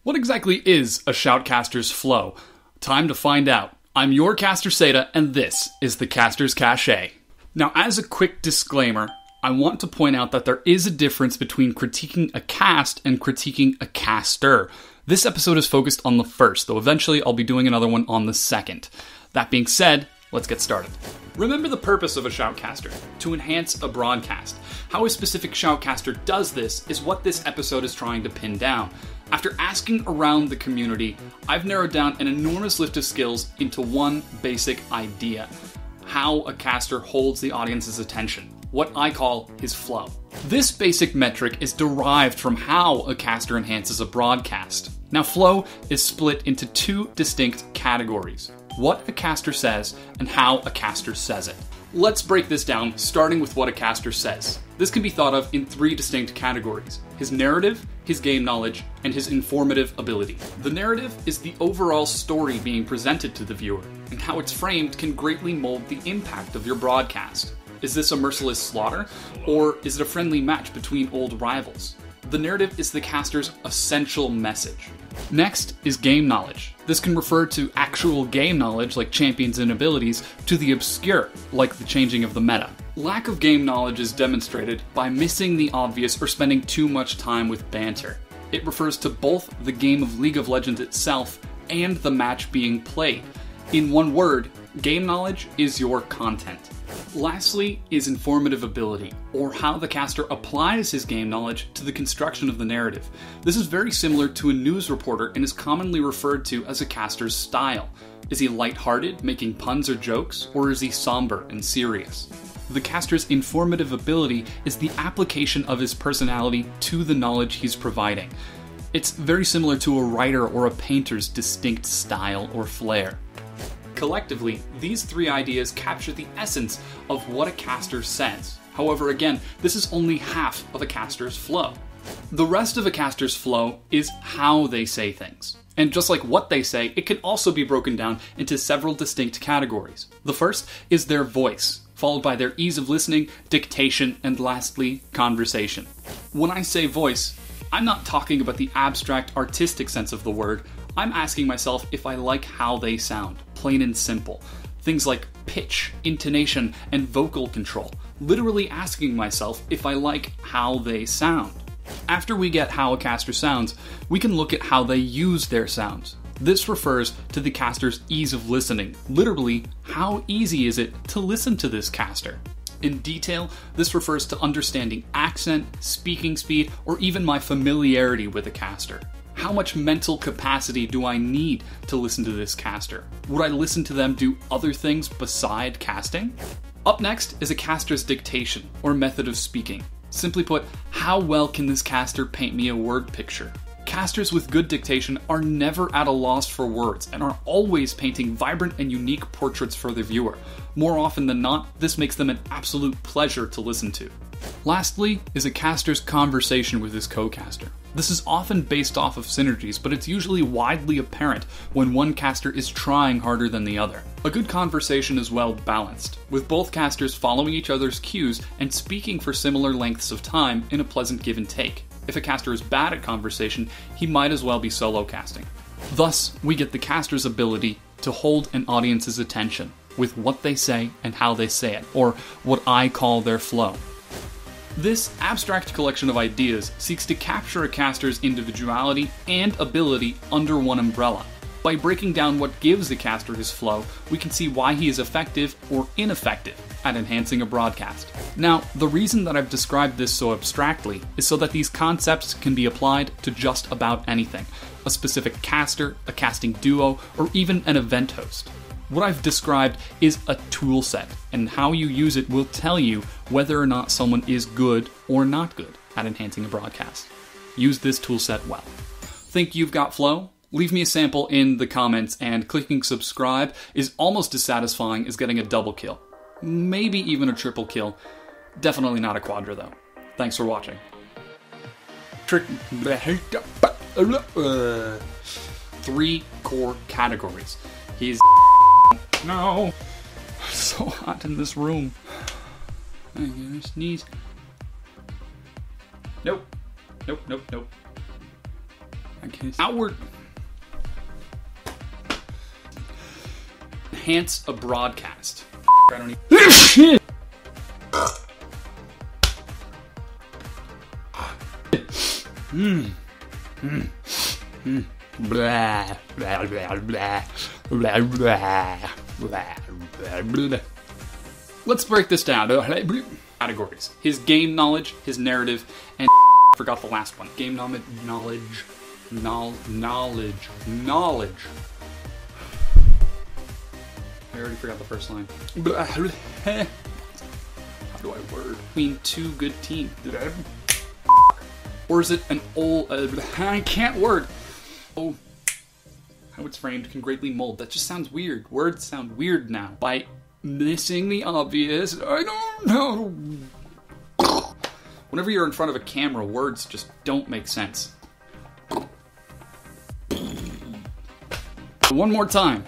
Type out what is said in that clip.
What exactly is a Shoutcaster's flow? Time to find out. I'm your caster Seda, and this is the Caster's Cachet. Now, as a quick disclaimer, I want to point out that there is a difference between critiquing a cast and critiquing a caster. This episode is focused on the first, though eventually I'll be doing another one on the second. That being said, let's get started. Remember the purpose of a Shoutcaster: to enhance a broadcast. How a specific Shoutcaster does this is what this episode is trying to pin down. After asking around the community, I've narrowed down an enormous list of skills into one basic idea: how a caster holds the audience's attention, what I call his flow. This basic metric is derived from how a caster enhances a broadcast. Now, flow is split into two distinct categories: what a caster says and how a caster says it. Let's break this down, starting with what a caster says. This can be thought of in three distinct categories: his narrative, his game knowledge, and his informative ability. The narrative is the overall story being presented to the viewer, and how it's framed can greatly mold the impact of your broadcast. Is this a merciless slaughter, or is it a friendly match between old rivals? The narrative is the caster's essential message. Next is game knowledge. This can refer to actual game knowledge, like champions and abilities, to the obscure, like the changing of the meta. Lack of game knowledge is demonstrated by missing the obvious or spending too much time with banter. It refers to both the game of League of Legends itself and the match being played. In one word, game knowledge is your content. Lastly is informative ability, or how the caster applies his game knowledge to the construction of the narrative. This is very similar to a news reporter and is commonly referred to as a caster's style. Is he lighthearted, making puns or jokes, or is he somber and serious? The caster's informative ability is the application of his personality to the knowledge he's providing. It's very similar to a writer or a painter's distinct style or flair. Collectively, these three ideas capture the essence of what a caster says. However, again, this is only half of a caster's flow. The rest of a caster's flow is how they say things. And just like what they say, it can also be broken down into several distinct categories. The first is their voice, followed by their ease of listening, dictation, and lastly, conversation. When I say voice, I'm not talking about the abstract artistic sense of the word. I'm asking myself if I like how they sound, plain and simple. Things like pitch, intonation, and vocal control. Literally asking myself if I like how they sound. After we get how a caster sounds, we can look at how they use their sounds. This refers to the caster's ease of listening. Literally, how easy is it to listen to this caster? In detail, this refers to understanding accent, speaking speed, or even my familiarity with a caster. How much mental capacity do I need to listen to this caster? Would I listen to them do other things beside casting? Up next is a caster's dictation, or method of speaking. Simply put, how well can this caster paint me a word picture? Casters with good dictation are never at a loss for words and are always painting vibrant and unique portraits for the viewer. More often than not, this makes them an absolute pleasure to listen to. Lastly is a caster's conversation with his co-caster. This is often based off of synergies, but it's usually widely apparent when one caster is trying harder than the other. A good conversation is well balanced, with both casters following each other's cues and speaking for similar lengths of time in a pleasant give and take. If a caster is bad at conversation, he might as well be solo casting. Thus, we get the caster's ability to hold an audience's attention with what they say and how they say it, or what I call their flow. This abstract collection of ideas seeks to capture a caster's individuality and ability under one umbrella. By breaking down what gives a caster his flow, we can see why he is effective or ineffective at enhancing a broadcast. Now, the reason that I've described this so abstractly is so that these concepts can be applied to just about anything: a specific caster, a casting duo, or even an event host. What I've described is a tool set, and how you use it will tell you whether or not someone is good or not good at enhancing a broadcast. Use this tool set well. Think you've got flow? Leave me a sample in the comments, and clicking subscribe is almost as satisfying as getting a double kill. Maybe even a triple kill. Definitely not a quadra though. Thanks for watching. Three core categories. He's no. It's so hot in this room. I'm gonna sneeze. Nope. Outward. Enhance a broadcast. I don't even. Blah, blah, blah, blah, blah, blah, blah. Let's break this down. Categories: his game knowledge, his narrative, and forgot the last one. Game knowledge. I already forgot the first line. How do I word? Between two good teams. Or is it an old... I can't word. Oh. How it's framed can greatly mold. That just sounds weird. Words sound weird now. By missing the obvious, I don't know. Whenever you're in front of a camera, words just don't make sense. One more time.